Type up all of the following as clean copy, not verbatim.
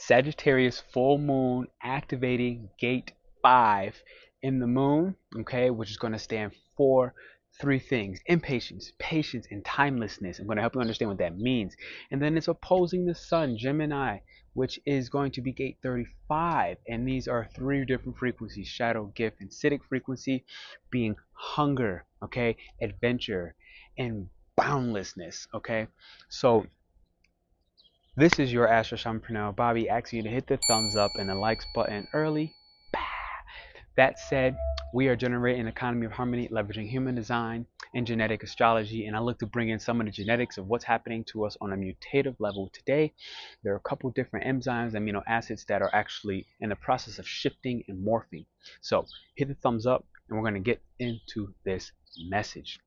Sagittarius full moon activating gate 5 in the moon, okay, which is going to stand for three things: impatience, patience, and timelessness. I'm going to help you understand what that means. And then it's opposing the sun, Gemini, which is going to be gate 35. And these are three different frequencies: shadow, gift, and Siddhic frequency being hunger, okay, adventure, and boundlessness, okay. So this is your AstroShaman Pernell. Bobby asking you to hit the thumbs up and the likes button early. Bah! That said, we are generating an economy of harmony, leveraging human design and genetic astrology, and I look to bring in some of the genetics of what's happening to us on a mutative level today. There are a couple different enzymes, amino acids that are actually in the process of shifting and morphing. So hit the thumbs up, and we're going to get into this message.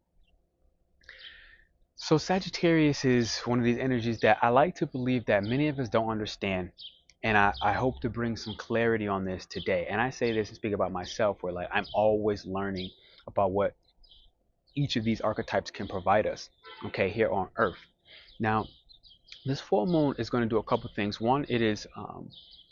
So Sagittarius is one of these energies that I like to believe that many of us don't understand. And I hope to bring some clarity on this today. And I say this and speak about myself, where like I'm always learning about what each of these archetypes can provide us, okay, here on Earth. Now, this full moon is going to do a couple things. One, it is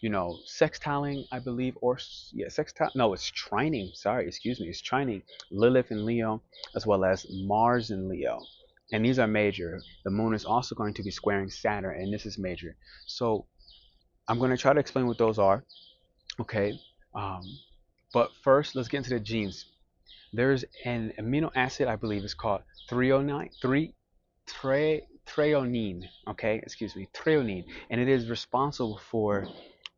sextiling, I believe, or yeah, sextile. No, it's trining. Sorry, excuse me. It's trining Lilith in Leo, as well as Mars in Leo. And these are major. The moon is also going to be squaring Saturn, and this is major. So I'm going to try to explain what those are, okay? But first, let's get into the genes. There's an amino acid, I believe it's called threonine, okay? Excuse me, threonine. And it is responsible for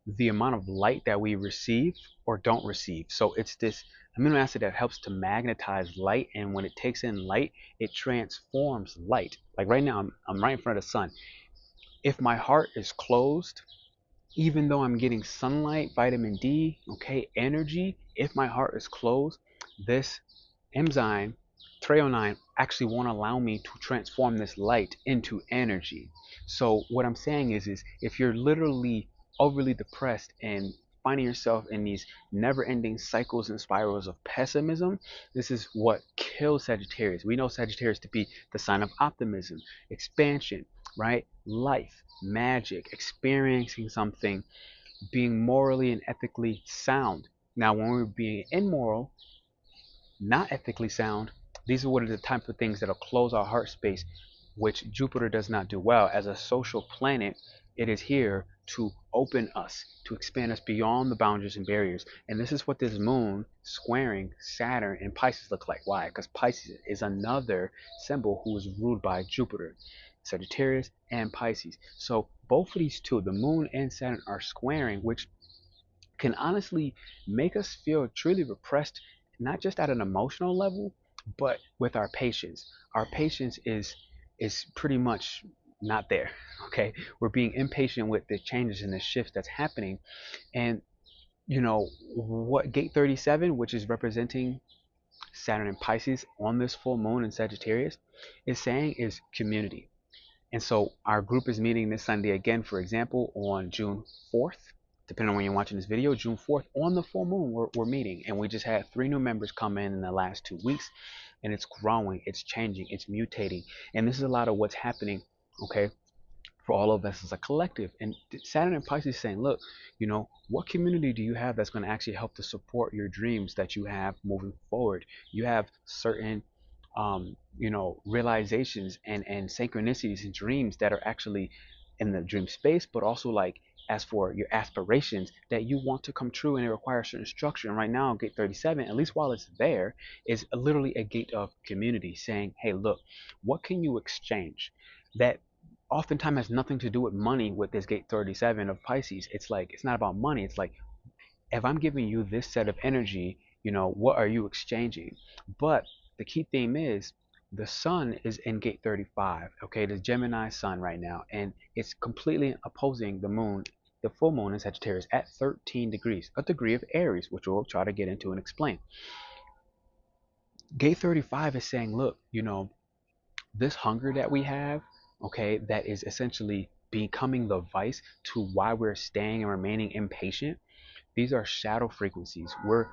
the amount of light that we receive or don't receive. So it's this amino acid that helps to magnetize light, and when it takes in light, it transforms light. Like right now, I'm right in front of the sun. If my heart is closed, even though I'm getting sunlight, vitamin D, okay, energy, if my heart is closed, this enzyme, threonine, actually won't allow me to transform this light into energy. So what I'm saying is if you're literally overly depressed and finding yourself in these never-ending cycles and spirals of pessimism, this is what kills Sagittarius. We know Sagittarius to be the sign of optimism, expansion, right? Life, magic, experiencing something, being morally and ethically sound. Now, when we're being immoral, not ethically sound, these are what are the type of things that'll close our heart space, which Jupiter does not do well. As a social planet, it is here to open us, to expand us beyond the boundaries and barriers. And this is what this moon squaring Saturn and Pisces look like. Why? Because Pisces is another symbol who is ruled by Jupiter, Sagittarius and Pisces. So both of these two, the moon and Saturn, are squaring, which can honestly make us feel truly repressed, not just at an emotional level, but with our patience. Our patience is pretty much not there. Okay, we're being impatient with the changes and the shifts that's happening. And what gate 37, which is representing Saturn and Pisces on this full moon in Sagittarius, is saying is community. And so our group is meeting this Sunday again, for example, on June 4th. Depending on when you're watching this video, June 4th, on the full moon, we're meeting. And we just had 3 new members come in the last 2 weeks. And it's growing, it's changing, it's mutating. And this is a lot of what's happening, okay, for all of us as a collective. And Saturn and Pisces is saying, look, what community do you have that's going to actually help to support your dreams that you have moving forward? You have certain realizations and synchronicities and dreams that are actually in the dream space, but also like as for your aspirations that you want to come true, and it requires certain structure. And right now, gate 37, at least while it's there, is literally a gate of community saying, hey, look, what can you exchange that oftentimes has nothing to do with money with this gate 37 of Pisces? It's like, it's not about money. It's like, if I'm giving you this set of energy, what are you exchanging? But the key theme is the sun is in gate 35, okay, the Gemini sun right now, and it's completely opposing the moon, the full moon in Sagittarius at 13 degrees, a degree of Aries, which we'll try to get into and explain. Gate 35 is saying, look, this hunger that we have, okay, that is essentially becoming the vice to why we're staying and remaining impatient. These are shadow frequencies. We're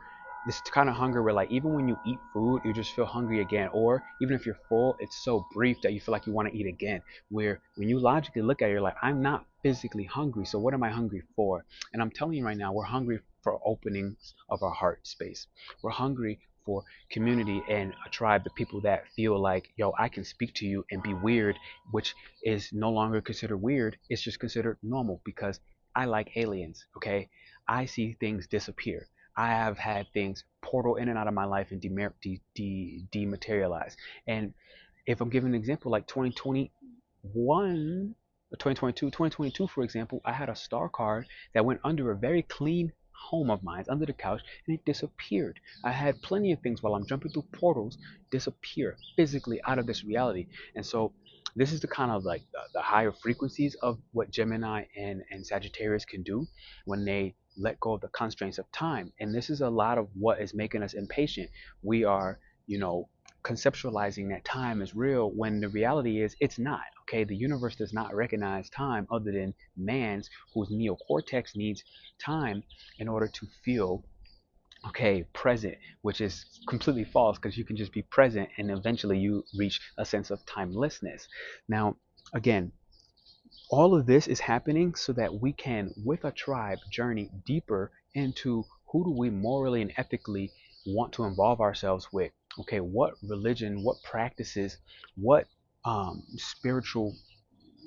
this kind of hunger where like even when you eat food, you just feel hungry again, or even if you're full, it's so brief that you feel like you want to eat again. Where when you logically look at it, you're like, I'm not physically hungry, so what am I hungry for? And I'm telling you right now, we're hungry for openings of our heart space. We're hungry for community and a tribe of people that feel like, yo, I can speak to you and be weird, which is no longer considered weird. It's just considered normal because I like aliens, okay? I see things disappear. I have had things portal in and out of my life and dematerialize. And if I'm giving an example, like 2021, 2022, for example, I had a star card that went under a very clean home of mine, under the couch, and it disappeared. I had plenty of things while I'm jumping through portals disappear physically out of this reality. And so this is the kind of like the higher frequencies of what Gemini and Sagittarius can do when they let go of the constraints of time. And this is a lot of what is making us impatient. We are, conceptualizing that time is real when the reality is it's not. Okay, the universe does not recognize time other than man's, whose neocortex needs time in order to feel present, which is completely false because you can just be present and eventually you reach a sense of timelessness. Now, again, all of this is happening so that we can, with a tribe, journey deeper into who do we morally and ethically want to involve ourselves with. Okay, what religion, what practices, what spiritual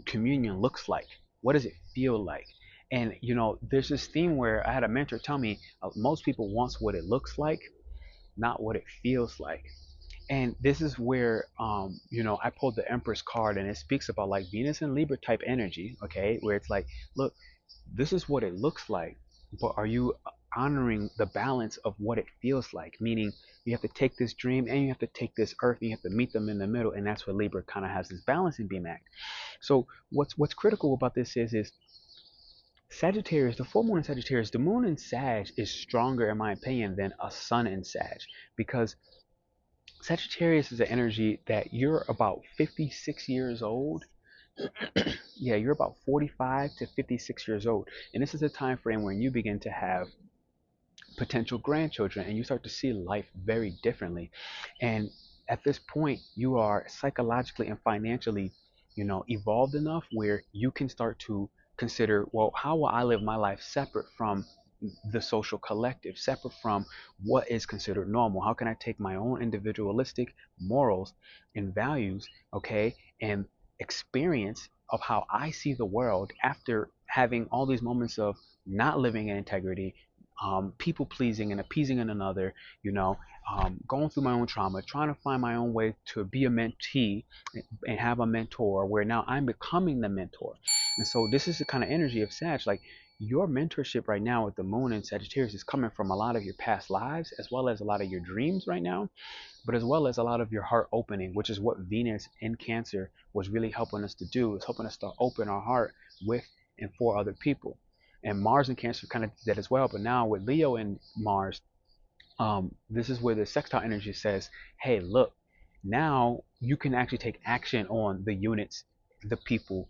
communion looks like. What does it feel like? And there's this theme where I had a mentor tell me most people wants what it looks like, not what it feels like. And this is where I pulled the Empress card, and it speaks about like Venus and Libra type energy, okay, where it's like, look, this is what it looks like, but are you honoring the balance of what it feels like? Meaning you have to take this dream and you have to take this earth and you have to meet them in the middle, and that's where Libra kind of has this balancing beam act. So what's critical about this is Sagittarius, the full moon in Sagittarius, the moon in Sag is stronger in my opinion than a sun in Sag, because Sagittarius is an energy that you're about 56 years old. Yeah, you're about 45 to 56 years old. And this is a time frame when you begin to have potential grandchildren and you start to see life very differently. And at this point, you are psychologically and financially, evolved enough where you can start to consider, well, how will I live my life separate from the social collective, separate from what is considered normal? How can I take my own individualistic morals and values, okay, and experience of how I see the world after having all these moments of not living in integrity, people pleasing and appeasing in another, going through my own trauma, trying to find my own way to be a mentee and have a mentor where now I'm becoming the mentor. And so this is the kind of energy of Sag. Like your mentorship right now with the moon and Sagittarius is coming from a lot of your past lives, as well as a lot of your dreams right now, but as well as a lot of your heart opening, which is what Venus in Cancer was really helping us to do. It's helping us to open our heart with and for other people. And Mars in Cancer kind of did that as well. But now with Leo and Mars, this is where the sextile energy says, hey, look, now you can actually take action on the units, the people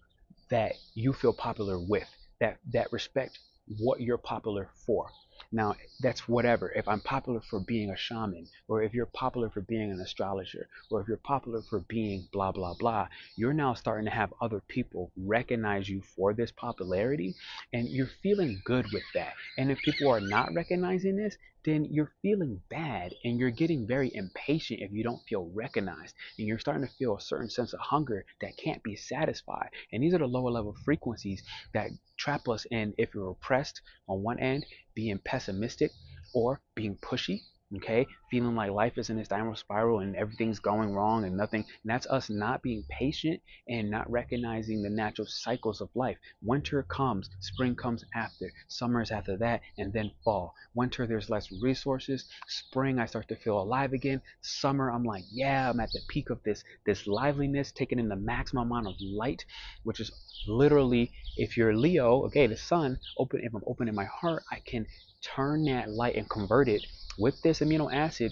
that you feel popular with, that respect what you're popular for. Now, that's whatever. If I'm popular for being a shaman, or if you're popular for being an astrologer, or if you're popular for being blah, blah, blah, you're now starting to have other people recognize you for this popularity, and you're feeling good with that. And if people are not recognizing this, then you're feeling bad and you're getting very impatient if you don't feel recognized, and you're starting to feel a certain sense of hunger that can't be satisfied. And these are the lower level frequencies that trap us in, if you're oppressed on one end, being pessimistic or being pushy, okay, feeling like life is in this downward spiral and everything's going wrong and nothing. And that's us not being patient and not recognizing the natural cycles of life. Winter comes, spring comes after, summer is after that, and then fall. Winter, there's less resources. Spring, I start to feel alive again. Summer, I'm like, yeah, I'm at the peak of this liveliness, taking in the maximum amount of light, which is literally, if you're Leo, okay, the sun, if I'm open in my heart, I can turn that light and convert it with this amino acid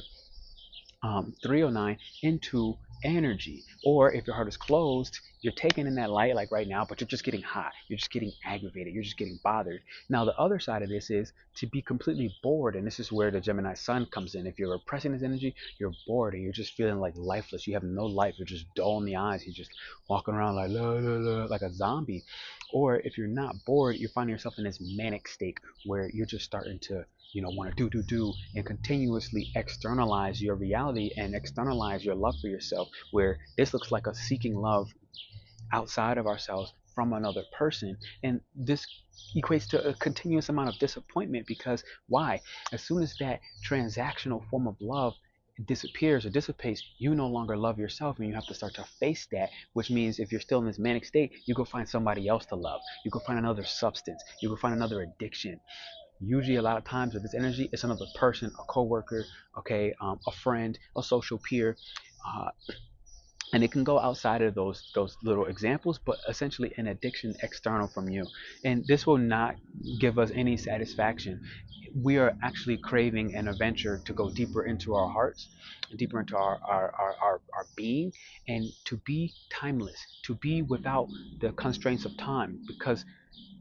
309 into energy. Or if your heart is closed, You're taking in that light like right now, but you're just getting hot. You're just getting aggravated. You're just getting bothered. Now, the other side of this is to be completely bored. And this is where the Gemini sun comes in. If you're repressing this energy, you're bored and you're just feeling like lifeless. You have no life. You're just dull in the eyes. You're just walking around like, la, la, la, like a zombie. Or if you're not bored, you're finding yourself in this manic state where you're just starting to want to do and continuously externalize your reality and externalize your love for yourself, where this looks like a seeking love outside of ourselves from another person. And this equates to a continuous amount of disappointment, because why? As soon as that transactional form of love disappears or dissipates, you no longer love yourself, and you have to start to face that, which means if you're still in this manic state, you go find somebody else to love. You go find another substance. You go find another addiction. Usually, a lot of times with this energy, it's another person, a coworker, okay, a friend, a social peer, uh, and it can go outside of those little examples, but essentially an addiction external from you. And this will not give us any satisfaction. We are actually craving an adventure to go deeper into our hearts, deeper into our being, and to be timeless, to be without the constraints of time, because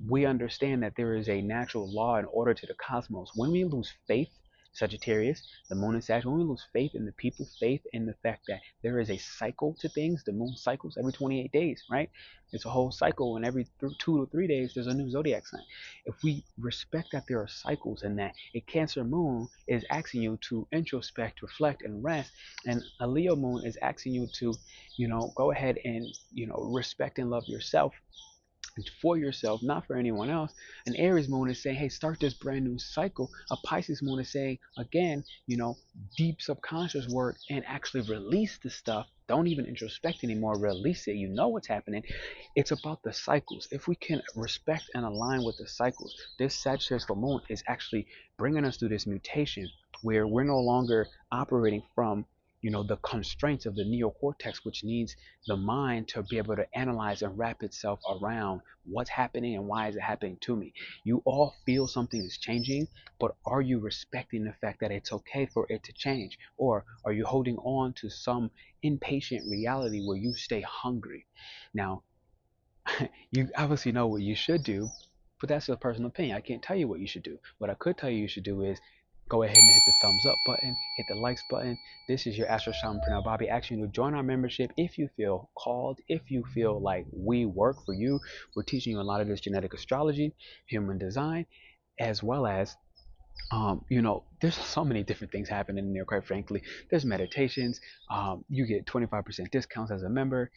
we understand that there is a natural law and order to the cosmos. When we lose faith, Sagittarius, the moon is Sag, when we lose faith in the people, faith in the fact that there is a cycle to things, the moon cycles every 28 days, right? It's a whole cycle, and every 2 to 3 days there's a new zodiac sign. If we respect that there are cycles, and that a Cancer moon is asking you to introspect, reflect, and rest, and a Leo moon is asking you to, go ahead and, respect and love yourself, for yourself, not for anyone else. An Aries moon is saying, hey, start this brand new cycle. A Pisces moon is saying, again, deep subconscious work and actually release the stuff. Don't even introspect anymore. Release it. You know what's happening. It's about the cycles. If we can respect and align with the cycles, this Sagittarius full moon is actually bringing us through this mutation where we're no longer operating from the constraints of the neocortex, which needs the mind to be able to analyze and wrap itself around what's happening and why is it happening to me. You all feel something is changing, but are you respecting the fact that it's okay for it to change? Or are you holding on to some impatient reality where you stay hungry? Now, you obviously know what you should do, but that's your personal opinion. I can't tell you what you should do. What I could tell you should do is go ahead and hit the thumbs up button, hit the likes button. This is your AstroShaman Pernell Bobby asking you to join our membership if you feel called, if you feel like we work for you. We're teaching you a lot of this genetic astrology, human design, as well as there's so many different things happening in there, quite frankly. There's meditations. You get 25% discounts as a member.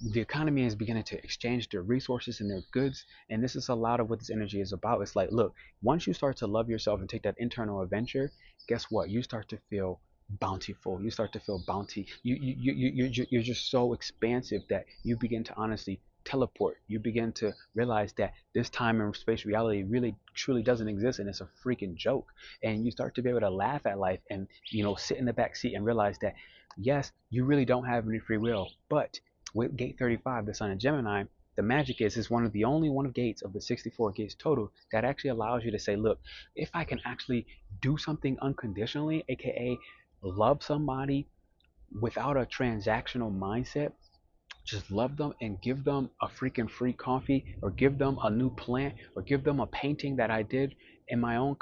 The economy is beginning to exchange their resources and their goods, and this is a lot of what this energy is about. It's like, look, once you start to love yourself and take that internal adventure, guess what? You start to feel bountiful. You start to feel bounty. You're just so expansive that you begin to honestly teleport. You begin to realize that this time and space reality really truly doesn't exist, and it's a freaking joke. And you start to be able to laugh at life and sit in the back seat and realize that yes, you really don't have any free will, but with gate 35, the sun in Gemini, the magic is one of the only one of gates of the 64 gates total that actually allows you to say, look, if I can actually do something unconditionally, aka love somebody without a transactional mindset, just love them and give them a freaking free coffee, or give them a new plant, or give them a painting that I did in my own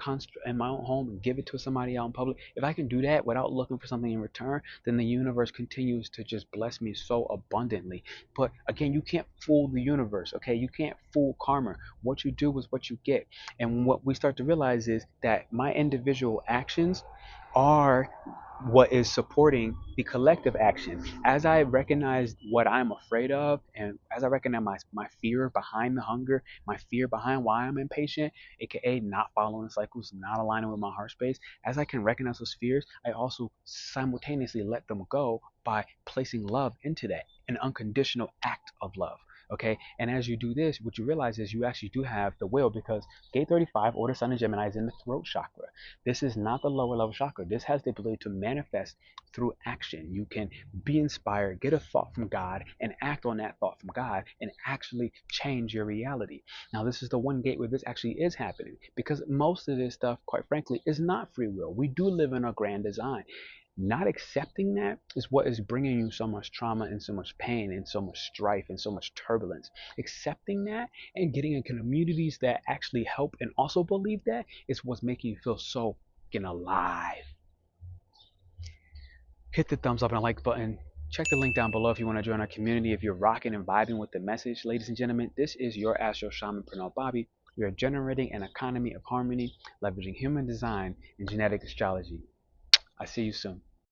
in my own home and give it to somebody out in public. If I can do that without looking for something in return, then the universe continues to just bless me so abundantly. But again, you can't fool the universe, okay? You can't fool karma. What you do is what you get. And what we start to realize is that my individual actions are what is supporting the collective action. As I recognize what I'm afraid of, and as I recognize my fear behind the hunger, my fear behind why I'm impatient, aka not following cycles, not aligning with my heart space, as I can recognize those fears, I also simultaneously let them go by placing love into that, an unconditional act of love. Okay, and as you do this, what you realize is you actually do have the will, because gate 35, or the sun in Gemini, is in the throat chakra. This is not the lower level chakra. This has the ability to manifest through action. You can be inspired, get a thought from God, and act on that thought from God, and actually change your reality. Now, this is the one gate where this actually is happening, because most of this stuff, quite frankly, is not free will. We do live in a grand design. Not accepting that is what is bringing you so much trauma and so much pain and so much strife and so much turbulence. Accepting that and getting in communities that actually help and also believe that is what's making you feel so fucking alive. Hit the thumbs up and like button. Check the link down below if you want to join our community. If you're rocking and vibing with the message, ladies and gentlemen, this is your Astro Shaman Pernell Bobby. We are generating an economy of harmony, leveraging human design and genetic astrology. I see you soon.